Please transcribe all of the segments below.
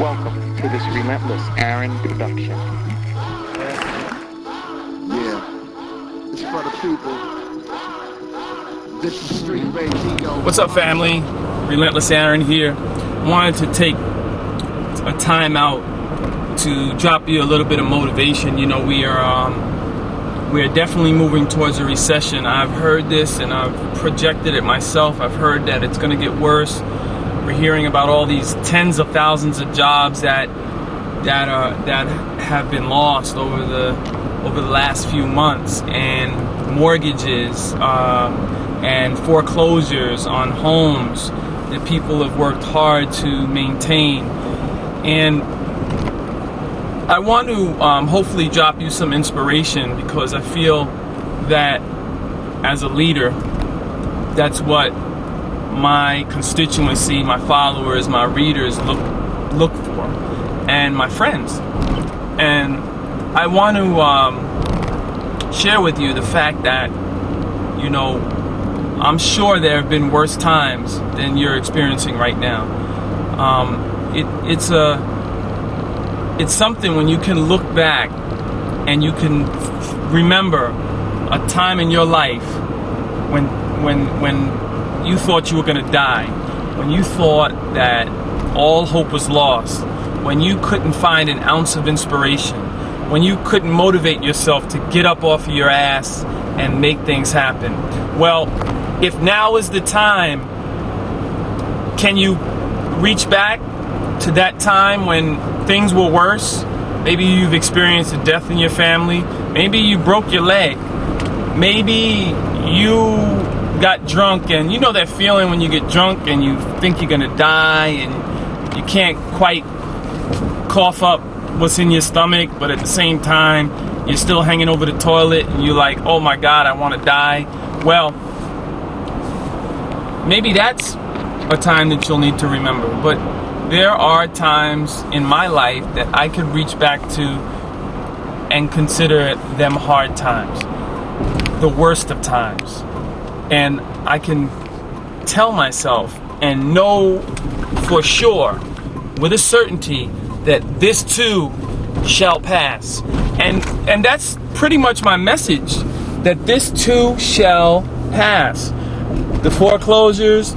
Welcome to this Relentless Aaron production. Yeah, it's for the people. This is Street Radio. What's up, family? Relentless Aaron here. Wanted to take a time out to drop you a little bit of motivation. You know, we are definitely moving towards a recession. I've heard this and I've projected it myself. I've heard that it's going to get worse. We're hearing about all these tens of thousands of jobs that have been lost over the last few months, and mortgages and foreclosures on homes that people have worked hard to maintain. And I want to hopefully drop you some inspiration, because I feel that as a leader, that's what my constituency, my followers, my readers look for, and my friends. And I want to share with you the fact that, you know, I'm sure there have been worse times than you're experiencing right now. It's something when you can look back and you can remember a time in your life when you thought you were going to die, when you thought that all hope was lost, when you couldn't find an ounce of inspiration, when you couldn't motivate yourself to get up off of your ass and make things happen. Well, if now is the time, can you reach back to that time when things were worse? Maybe you've experienced a death in your family. Maybe you broke your leg. Maybe you got drunk, and you know that feeling when you get drunk and you think you're gonna die and you can't quite cough up what's in your stomach, but at the same time you're still hanging over the toilet and you're like, oh my God, I want to die. Well, maybe that's a time that you'll need to remember. But there are times in my life that I could reach back to and consider them hard times, the worst of times. And I can tell myself and know for sure, with a certainty, that this too shall pass. And that's pretty much my message, that this too shall pass. The foreclosures,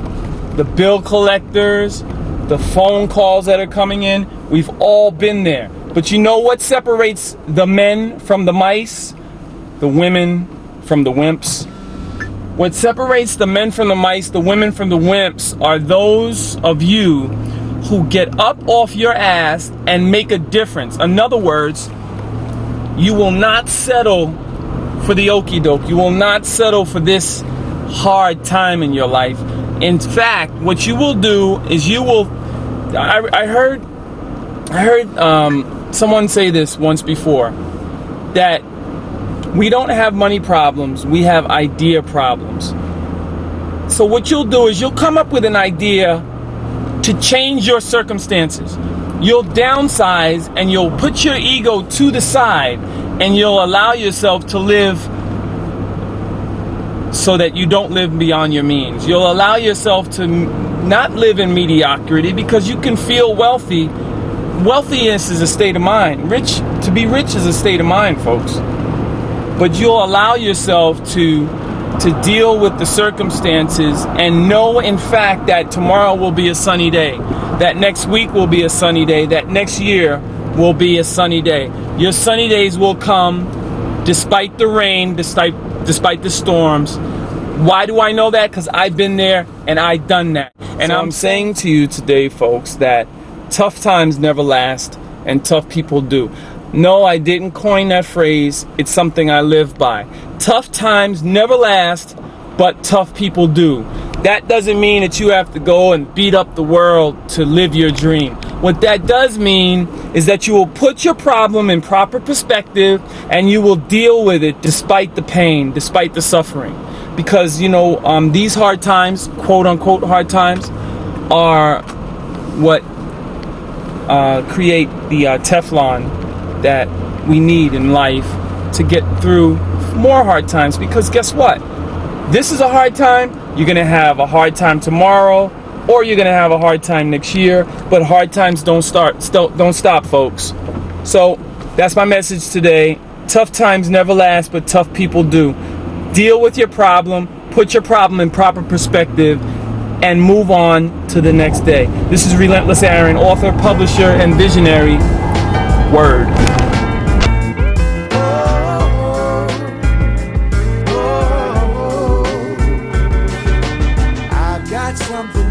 the bill collectors, the phone calls that are coming in, we've all been there. But you know what separates the men from the mice? The women from the wimps? What separates the men from the mice, the women from the wimps, are those of you who get up off your ass and make a difference. In other words, you will not settle for the okie doke. You will not settle for this hard time in your life. In fact, what you will do is you will, I heard someone say this once before, that we don't have money problems, we have idea problems. So what you'll do is you'll come up with an idea to change your circumstances. You'll downsize and you'll put your ego to the side, and you'll allow yourself to live so that you don't live beyond your means. You'll allow yourself to not live in mediocrity, because you can feel wealthy. Wealthiness is a state of mind. To be rich is a state of mind, folks. But you'll allow yourself to deal with the circumstances and know, in fact, that tomorrow will be a sunny day, that next week will be a sunny day, that next year will be a sunny day. Your sunny days will come despite the rain, despite the storms. Why do I know that? Because I've been there and I've done that. And so I'm saying to you today, folks, that tough times never last and tough people do. No, I didn't coin that phrase. It's something I live by. Tough times never last, but tough people do. That doesn't mean that you have to go and beat up the world to live your dream. What that does mean is that you will put your problem in proper perspective, and you will deal with it despite the pain, despite the suffering. Because, you know, these hard times, quote unquote hard times, are what create the Teflon that we need in life to get through more hard times. Because guess what? This is a hard time. You're going to have a hard time tomorrow, or you're gonna have a hard time next year. But hard times don't stop, folks. So that's my message today. Tough times never last, but tough people do. Deal with your problem, put your problem in proper perspective, and move on to the next day. This is Relentless Aaron, author, publisher, and visionary. Word. I've got something